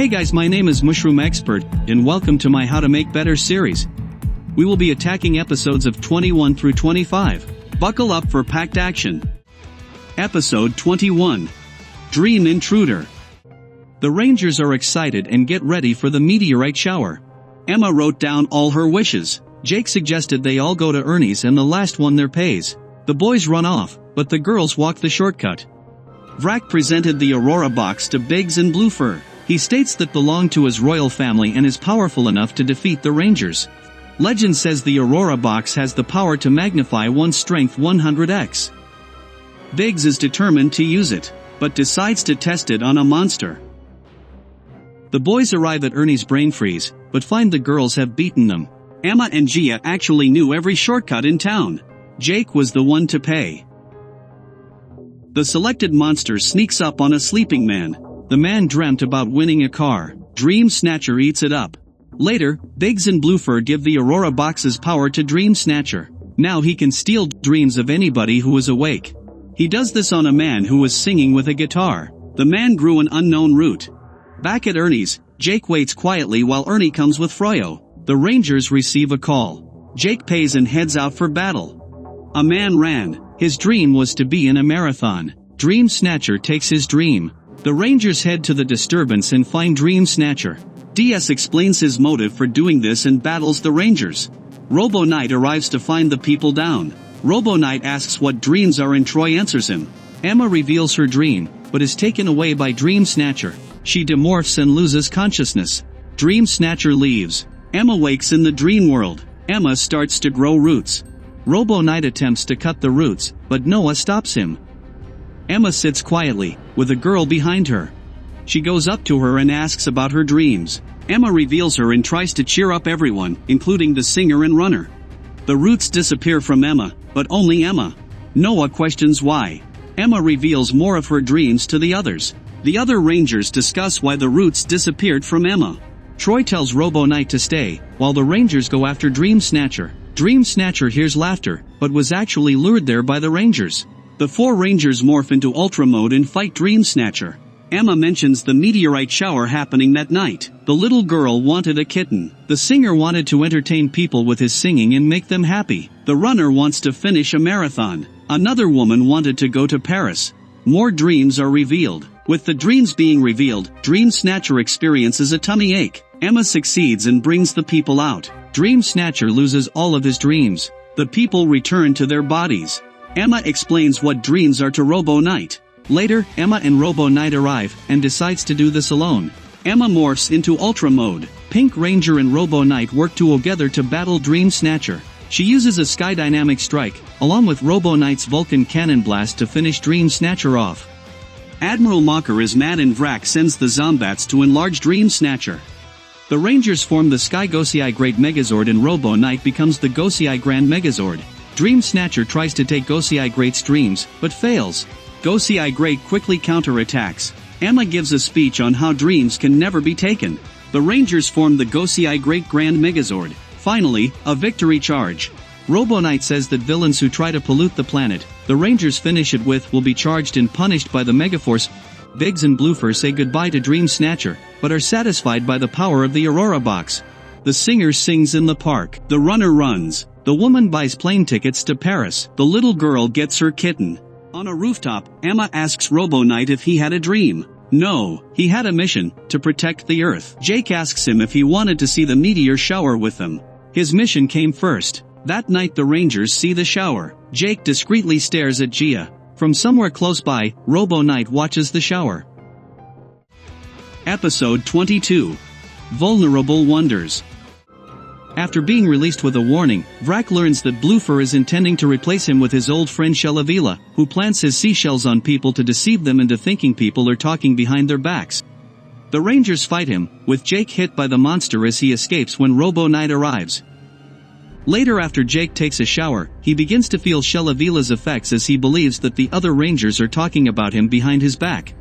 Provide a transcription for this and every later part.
Hey guys, my name is Mooshroom Xpert, and welcome to my How to Make Better series. We will be attacking episodes of 21 through 25. Buckle up for packed action. Episode 21. Dream Intruder. The Rangers are excited and get ready for the meteorite shower. Emma wrote down all her wishes. Jake suggested they all go to Ernie's and the last one their pays. The boys run off, but the girls walk the shortcut. Vrak presented the Aurora box to Biggs and Bluefur. He states that belonged to his royal family and is powerful enough to defeat the Rangers. Legend says the Aurora box has the power to magnify one's strength 100x. Biggs is determined to use it, but decides to test it on a monster. The boys arrive at Ernie's brain freeze, but find the girls have beaten them. Emma and Gia actually knew every shortcut in town. Jake was the one to pay. The selected monster sneaks up on a sleeping man. The man dreamt about winning a car. Dream Snatcher eats it up. Later, Biggs and Bluefur give the Aurora box's power to Dream Snatcher. Now he can steal dreams of anybody who is awake. He does this on a man who was singing with a guitar. The man grew an unknown root. Back at Ernie's, Jake waits quietly while Ernie comes with Froyo. The Rangers receive a call. Jake pays and heads out for battle. A man ran. His dream was to be in a marathon. Dream Snatcher takes his dream. The Rangers head to the disturbance and find Dream Snatcher. DS explains his motive for doing this and battles the Rangers. Robo Knight arrives to find the people down. Robo Knight asks what dreams are and Troy answers him. Emma reveals her dream, but is taken away by Dream Snatcher. She demorphs and loses consciousness. Dream Snatcher leaves. Emma wakes in the dream world. Emma starts to grow roots. Robo Knight attempts to cut the roots, but Noah stops him. Emma sits quietly, with a girl behind her. She goes up to her and asks about her dreams. Emma reveals her and tries to cheer up everyone, including the singer and runner. The roots disappear from Emma, but only Emma. Noah questions why. Emma reveals more of her dreams to the others. The other Rangers discuss why the roots disappeared from Emma. Troy tells Robo Knight to stay, while the Rangers go after Dream Snatcher. Dream Snatcher hears laughter, but was actually lured there by the Rangers. The four Rangers morph into Ultra Mode and fight Dream Snatcher. Emma mentions the meteorite shower happening that night. The little girl wanted a kitten. The singer wanted to entertain people with his singing and make them happy. The runner wants to finish a marathon. Another woman wanted to go to Paris. More dreams are revealed. With the dreams being revealed, Dream Snatcher experiences a tummy ache. Emma succeeds and brings the people out. Dream Snatcher loses all of his dreams. The people return to their bodies. Emma explains what dreams are to Robo Knight. Later, Emma and Robo Knight arrive, and decides to do this alone. Emma morphs into Ultra Mode. Pink Ranger and Robo Knight work together to battle Dream Snatcher. She uses a Sky Dynamic Strike, along with Robo Knight's Vulcan Cannon Blast to finish Dream Snatcher off. Admiral Mocker is mad and Vrak sends the Zombats to enlarge Dream Snatcher. The Rangers form the Sky Goseiger Great Megazord and Robo Knight becomes the Goseiger Grand Megazord. Dream Snatcher tries to take Goseiger Great's dreams, but fails. Goseiger Great quickly counterattacks. Emma gives a speech on how dreams can never be taken. The Rangers form the Goseiger Great Grand Megazord. Finally, a victory charge. Robo Knight says that villains who try to pollute the planet, the Rangers finish it with, will be charged and punished by the Megaforce. Biggs and Bluefur say goodbye to Dream Snatcher, but are satisfied by the power of the Aurora box. The singer sings in the park. The runner runs. The woman buys plane tickets to Paris. The little girl gets her kitten. On a rooftop, Emma asks Robo Knight if he had a dream. No, he had a mission, to protect the Earth. Jake asks him if he wanted to see the meteor shower with them. His mission came first. That night the Rangers see the shower. Jake discreetly stares at Gia. From somewhere close by, Robo Knight watches the shower. Episode 22. Vulnerable Wonders. After being released with a warning, Vrak learns that Bluefur is intending to replace him with his old friend Shellavila, who plants his seashells on people to deceive them into thinking people are talking behind their backs. The Rangers fight him, with Jake hit by the monster as he escapes when Robo Knight arrives. Later, after Jake takes a shower, he begins to feel Shellavila's effects as he believes that the other Rangers are talking about him behind his back.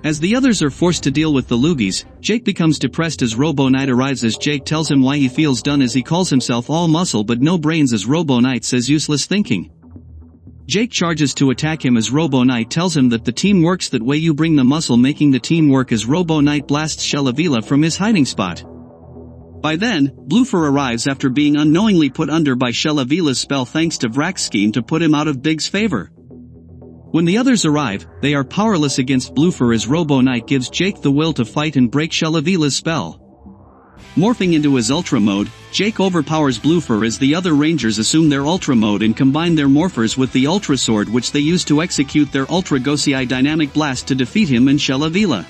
As the others are forced to deal with the loogies, Jake becomes depressed as Robo Knight arrives as Jake tells him why he feels done as he calls himself all muscle but no brains as Robo Knight says useless thinking. Jake charges to attack him as Robo Knight tells him that the team works that way, you bring the muscle, making the team work as Robo Knight blasts Shelavila from his hiding spot. By then, Bloofer arrives after being unknowingly put under by Shelavila's spell thanks to Vrak's scheme to put him out of Big's favor. When the others arrive, they are powerless against Bloofer as Robo Knight gives Jake the will to fight and break Shelavila's spell. Morphing into his Ultra mode, Jake overpowers Bloofer as the other Rangers assume their Ultra mode and combine their morphers with the Ultra Sword, which they use to execute their Ultra Goseiger dynamic blast to defeat him and Shelavila.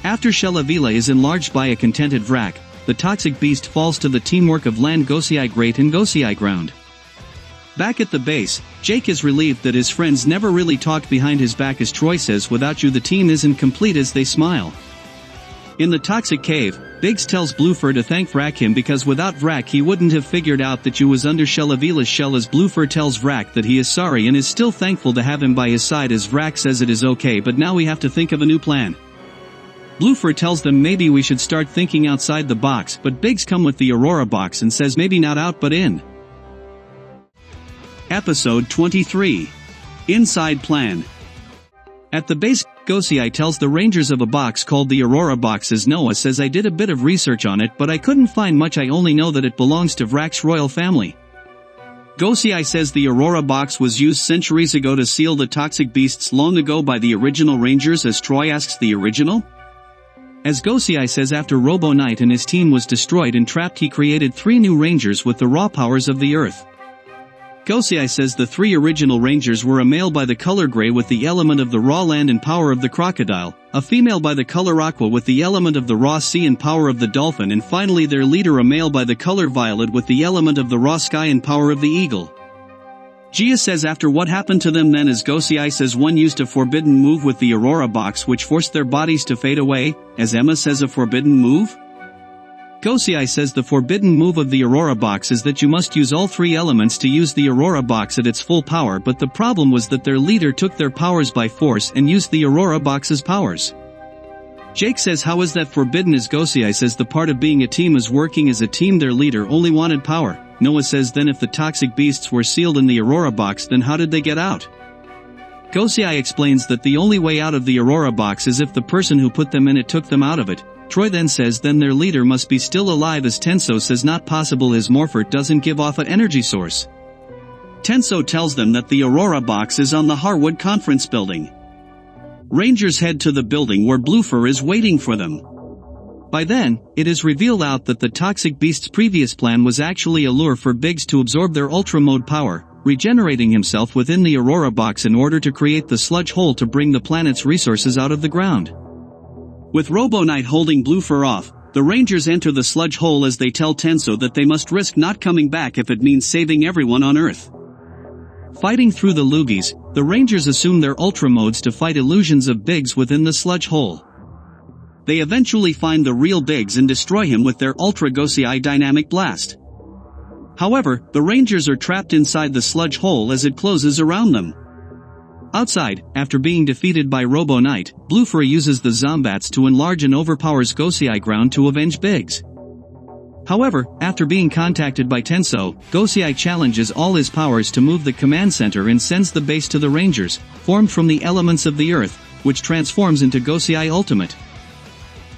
After Shelavila is enlarged by a contented Vrak, the toxic beast falls to the teamwork of Land Goseiger Great and Goseiger Ground. Back at the base, Jake is relieved that his friends never really talked behind his back as Troy says, "Without you the team isn't complete," as they smile. In the toxic cave, Biggs tells Bloofer to thank Vrak him because without Vrak he wouldn't have figured out that you was under Shelavila's shell, as Bloofer tells Vrak that he is sorry and is still thankful to have him by his side as Vrak says it is okay, but now we have to think of a new plan. Bloofer tells them maybe we should start thinking outside the box, but Biggs come with the Aurora box and says maybe not out but in. Episode 23. Inside Plan. At the base, Goseiger tells the Rangers of a box called the Aurora box as Noah says, "I did a bit of research on it but I couldn't find much, I only know that it belongs to Vrak's royal family." Goseiger says the Aurora box was used centuries ago to seal the toxic beasts long ago by the original Rangers, as Troy asks, "The original?" As Goseiger says, after Robo Knight and his team was destroyed and trapped, he created 3 new Rangers with the raw powers of the earth. Goseiger says the 3 original Rangers were a male by the color gray with the element of the raw land and power of the crocodile, a female by the color aqua with the element of the raw sea and power of the dolphin, and finally their leader a male by the color violet with the element of the raw sky and power of the eagle. Gia says after what happened to them then, as Goseiger says one used a forbidden move with the Aurora box which forced their bodies to fade away, as Emma says a forbidden move? Goseiger says the forbidden move of the Aurora box is that you must use all 3 elements to use the Aurora box at its full power, but the problem was that their leader took their powers by force and used the Aurora box's powers. Jake says how is that forbidden, as Goseiger says the part of being a team is working as a team, their leader only wanted power. Noah says then if the toxic beasts were sealed in the Aurora box then how did they get out? Goseiger explains that the only way out of the Aurora box is if the person who put them in it took them out of it. Troy then says then their leader must be still alive, as Tensou says not possible, his morpher doesn't give off an energy source. Tensou tells them that the Aurora box is on the Harwood conference building. Rangers head to the building where Bloofer is waiting for them. By then, it is revealed out that the toxic beast's previous plan was actually a lure for Biggs to absorb their ultra mode power, regenerating himself within the Aurora box in order to create the sludge hole to bring the planet's resources out of the ground. With Robo Knight holding Bloofer off, the Rangers enter the sludge hole as they tell Tensou that they must risk not coming back if it means saving everyone on Earth. Fighting through the loogies, the Rangers assume their ultra modes to fight illusions of Biggs within the sludge hole. They eventually find the real Biggs and destroy him with their Ultra Goseiger Dynamic Blast. However, the Rangers are trapped inside the sludge hole as it closes around them. Outside, after being defeated by Robo Knight, Bloofer uses the Zombats to enlarge and overpowers Goseiger Ground to avenge Biggs. However, after being contacted by Tensou, Goseiger challenges all his powers to move the command center and sends the base to the Rangers, formed from the elements of the Earth, which transforms into Goseiger Ultimate.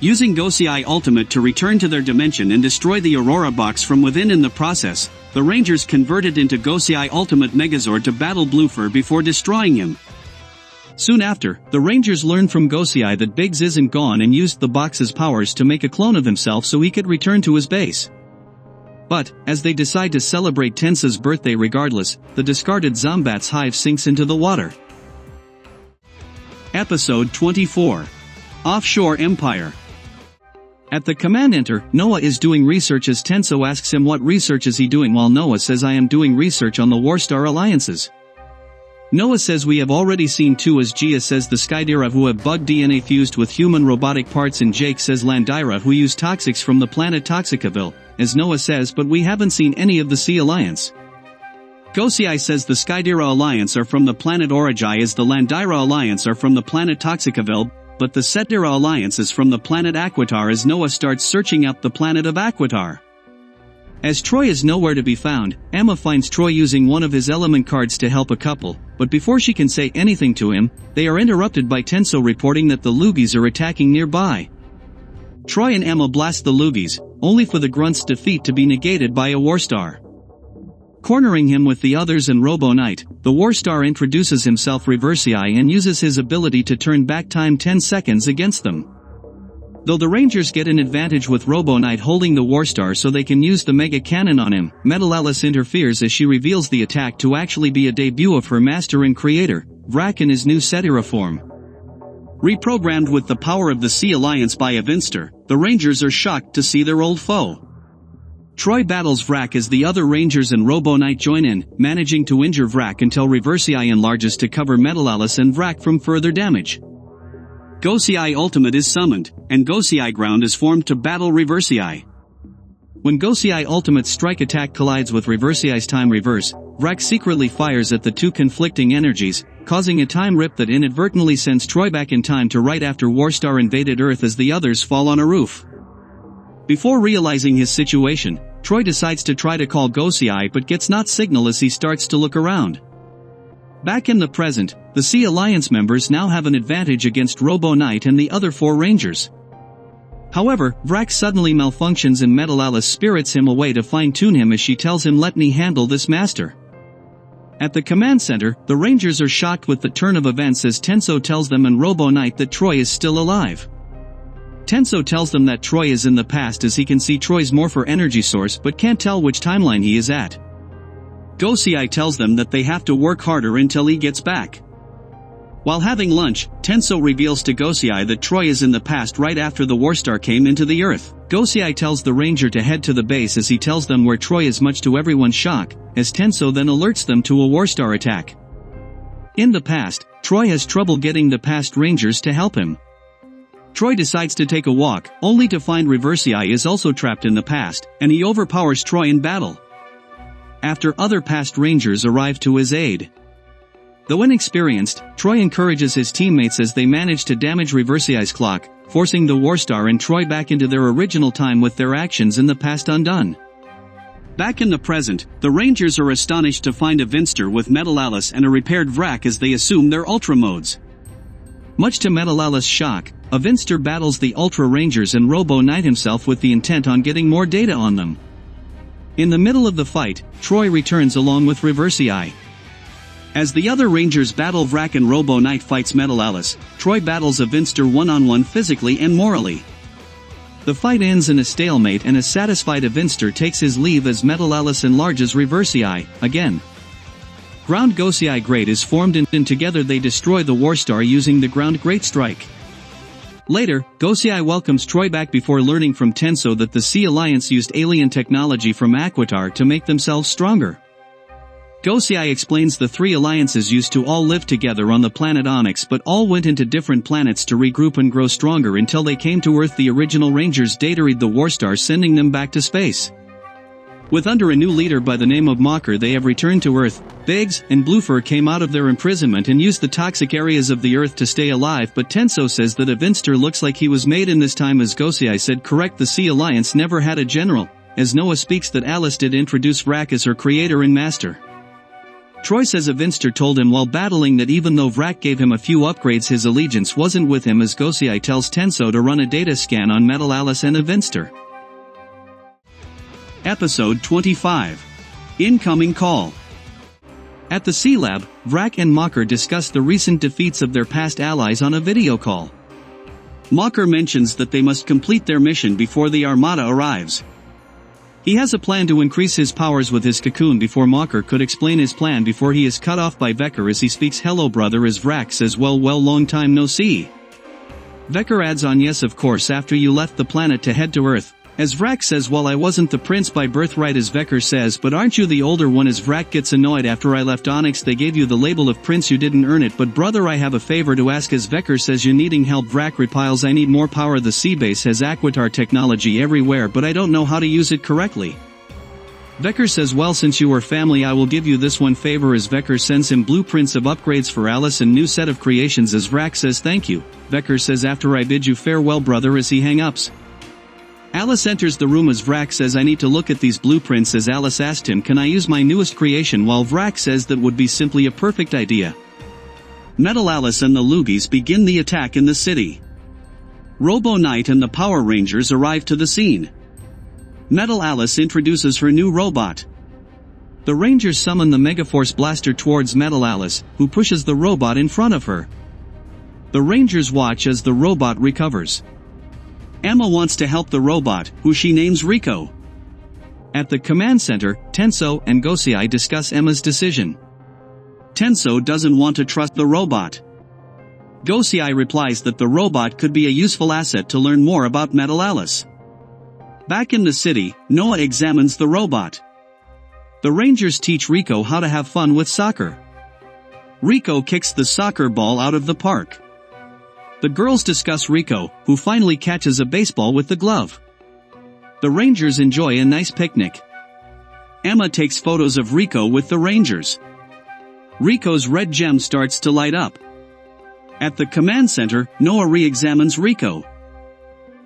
Using Goseiger Ultimate to return to their dimension and destroy the Aurora box from within in the process, the Rangers convert it into Goseiger Ultimate Megazord to battle Bloofer before destroying him. Soon after, the Rangers learn from Goseiger that Biggs isn't gone and used the box's powers to make a clone of himself so he could return to his base. But, as they decide to celebrate Tensou's birthday regardless, the discarded Zombat's hive sinks into the water. Episode 24. Offshore Empire. At the command enter, Noah is doing research as Tensou asks him what research is he doing, while Noah says I am doing research on the Warstar alliances. Noah says we have already seen 2, as Gia says the Skydira who have bug DNA fused with human robotic parts, and Jake says Landira who use toxics from the planet Toxicaville, as Noah says but we haven't seen any of the Sea Alliance. Goseiger says the Skydira Alliance are from the planet Origi as the Landira Alliance are from the planet Toxicaville, but the Setdira Alliance is from the planet Aquitar as Noah starts searching up the planet of Aquitar. As Troy is nowhere to be found, Emma finds Troy using one of his element cards to help a couple, but before she can say anything to him, they are interrupted by Tensou reporting that the Loogies are attacking nearby. Troy and Emma blast the Loogies, only for the Grunt's defeat to be negated by a Warstar. Cornering him with the others and Robo Knight, the Warstar introduces himself Reversii and uses his ability to turn back time 10 seconds against them. Though the Rangers get an advantage with Robo Knight holding the Warstar so they can use the Mega Cannon on him, Metal Alice interferes as she reveals the attack to actually be a debut of her master and creator, Vrak in his new Cetera form. Reprogrammed with the power of the Sea Alliance by Evinster, the Rangers are shocked to see their old foe. Troy battles Vrak as the other Rangers and Robo Knight join in, managing to injure Vrak until Reversii enlarges to cover Metal Alice and Vrak from further damage. Goseiger Ultimate is summoned, and Goseiger Ground is formed to battle Reversii. When Goseiger Ultimate's strike attack collides with Reversii's time reverse, Vrak secretly fires at the two conflicting energies, causing a time rip that inadvertently sends Troy back in time to right after Warstar invaded Earth as the others fall on a roof. Before realizing his situation, Troy decides to try to call Goseiger but gets not signal as he starts to look around. Back in the present, the Sea Alliance members now have an advantage against Robo Knight and the other four Rangers. However, Vrak suddenly malfunctions and Metal Alice spirits him away to fine-tune him as she tells him let me handle this master. At the command center, the Rangers are shocked with the turn of events as Tensou tells them and Robo Knight that Troy is still alive. Tensou tells them that Troy is in the past as he can see Troy's morpher energy source but can't tell which timeline he is at. Goseiger tells them that they have to work harder until he gets back. While having lunch, Tensou reveals to Goseiger that Troy is in the past right after the Warstar came into the Earth. Goseiger tells the Ranger to head to the base as he tells them where Troy is, much to everyone's shock, as Tensou then alerts them to a Warstar attack. In the past, Troy has trouble getting the past Rangers to help him. Troy decides to take a walk, only to find Reversii is also trapped in the past, and he overpowers Troy in battle. After other past Rangers arrive to his aid. Though inexperienced, Troy encourages his teammates as they manage to damage Reversii's clock, forcing the Warstar and Troy back into their original time with their actions in the past undone. Back in the present, the Rangers are astonished to find Evinster with Metal Alice and a repaired Vrak as they assume their Ultra modes. Much to Metal Alice's shock, Evinster battles the Ultra Rangers and Robo Knight himself with the intent on getting more data on them. In the middle of the fight, Troy returns along with Reversii. As the other Rangers battle Vrak and Robo Knight fights Metal Alice, Troy battles Evinster one-on-one physically and morally. The fight ends in a stalemate and a satisfied Evinster takes his leave as Metal Alice enlarges Reversii, again. Ground Goseiger Great is formed and together they destroy the Warstar using the Ground Great Strike. Later, Goseiger welcomes Troy back before learning from Tensou that the Sea Alliance used alien technology from Aquitar to make themselves stronger. Goseiger explains the three alliances used to all live together on the planet Onyx but all went into different planets to regroup and grow stronger until they came to Earth. The original Rangers datoried the Warstar, sending them back to space. With under a new leader by the name of Mocker, they have returned to Earth. Biggs and Bluefur came out of their imprisonment and used the toxic areas of the Earth to stay alive, but Tensou says that Evinster looks like he was made in this time. As Goseiger said correct, the Sea Alliance never had a general, as Noah speaks that Alice did introduce Vrak as her creator and master. Troy says Evinster told him while battling that even though Vrak gave him a few upgrades his allegiance wasn't with him, as Goseiger tells Tensou to run a data scan on Metal Alice and Evinster. Episode 25. Incoming Call. At the Sea Lab, Vrak and Mocker discuss the recent defeats of their past allies on a video call. Mocker mentions that they must complete their mission before the Armada arrives. He has a plan to increase his powers with his cocoon before Mocker could explain his plan before he is cut off by Vecker as he speaks hello brother, as Vrak says well long time no see. Vecker adds on yes of course after you left the planet to head to Earth. As Vrak says well I wasn't the prince by birthright, as Vecker says but aren't you the older one, as Vrak gets annoyed after I left Onyx they gave you the label of prince, you didn't earn it, but brother I have a favor to ask, as Vecker says you needing help. Vrak replies I need more power, the sea base has Aquitar technology everywhere but I don't know how to use it correctly. Vecker says well since you are family I will give you this one favor, as Vecker sends him blueprints of upgrades for Alice and new set of creations, as Vrak says thank you. Vecker says after I bid you farewell brother as he hang ups. Alice enters the room as Vrak says I need to look at these blueprints as Alice asked him can I use my newest creation while Vrak says that would be simply a perfect idea. Metal Alice and the Loogies begin the attack in the city. Robo Knight and the Power Rangers arrive to the scene. Metal Alice introduces her new robot. The Rangers summon the Megaforce blaster towards Metal Alice, who pushes the robot in front of her. The Rangers watch as the robot recovers. Emma wants to help the robot, who she names Rico. At the command center, Tensou and Goseiger discuss Emma's decision. Tensou doesn't want to trust the robot. Goseiger replies that the robot could be a useful asset to learn more about Metal Alice. Back in the city, Noah examines the robot. The Rangers teach Rico how to have fun with soccer. Rico kicks the soccer ball out of the park. The girls discuss Rico, who finally catches a baseball with the glove. The Rangers enjoy a nice picnic. Emma takes photos of Rico with the Rangers. Rico's red gem starts to light up. At the command center, Noah re-examines Rico.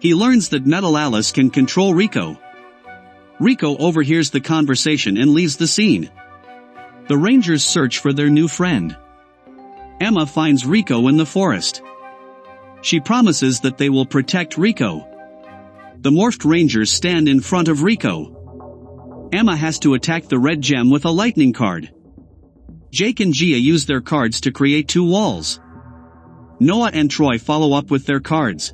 He learns that Metal Alice can control Rico. Rico overhears the conversation and leaves the scene. The Rangers search for their new friend. Emma finds Rico in the forest. She promises that they will protect Rico. The morphed Rangers stand in front of Rico. Emma has to attack the red gem with a lightning card. Jake and Gia use their cards to create two walls. Noah and Troy follow up with their cards.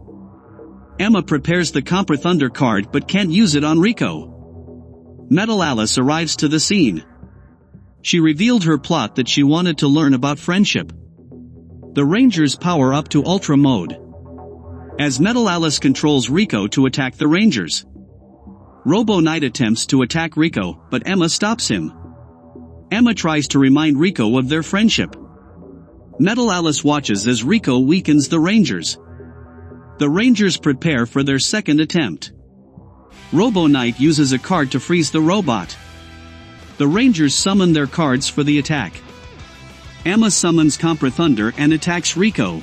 Emma prepares the Compra Thunder card but can't use it on Rico. Metal Alice arrives to the scene. She revealed her plot that she wanted to learn about friendship. The Rangers power up to Ultra Mode. As Metal Alice controls Rico to attack the Rangers. Robo Knight attempts to attack Rico, but Emma stops him. Emma tries to remind Rico of their friendship. Metal Alice watches as Rico weakens the Rangers. The Rangers prepare for their second attempt. Robo Knight uses a card to freeze the robot. The Rangers summon their cards for the attack. Emma summons Compra Thunder and attacks Rico.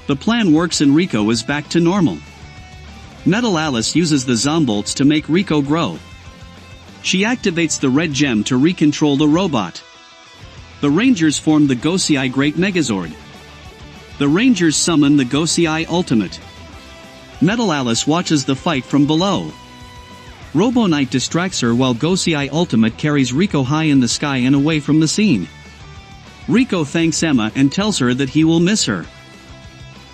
The plan works and Rico is back to normal. Metal Alice uses the Zombolts to make Rico grow. She activates the red gem to recontrol the robot. The Rangers form the Goseiger Great Megazord. The Rangers summon the Goseiger Ultimate. Metal Alice watches the fight from below. Robo Knight distracts her while Goseiger Ultimate carries Rico high in the sky and away from the scene. Rico thanks Emma and tells her that he will miss her.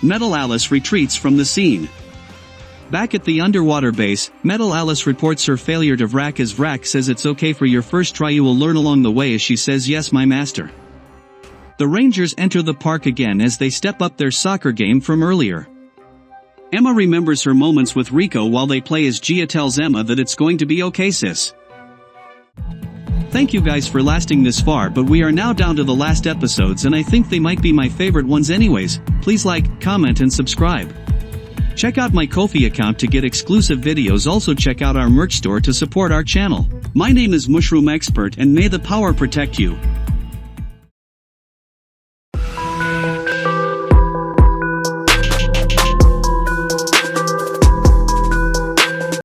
Metal Alice retreats from the scene. Back at the underwater base, Metal Alice reports her failure to Vrak as Vrak says it's okay for your first try, you will learn along the way, as she says yes my master. The Rangers enter the park again as they step up their soccer game from earlier. Emma remembers her moments with Rico while they play as Gia tells Emma that it's going to be okay sis. Thank you guys for lasting this far, but we are now down to the last episodes and I think they might be my favorite ones anyways. Please like, comment and subscribe. Check out my Ko-fi account to get exclusive videos. Also check out our merch store to support our channel. My name is Mooshroom Xpert and may the power protect you.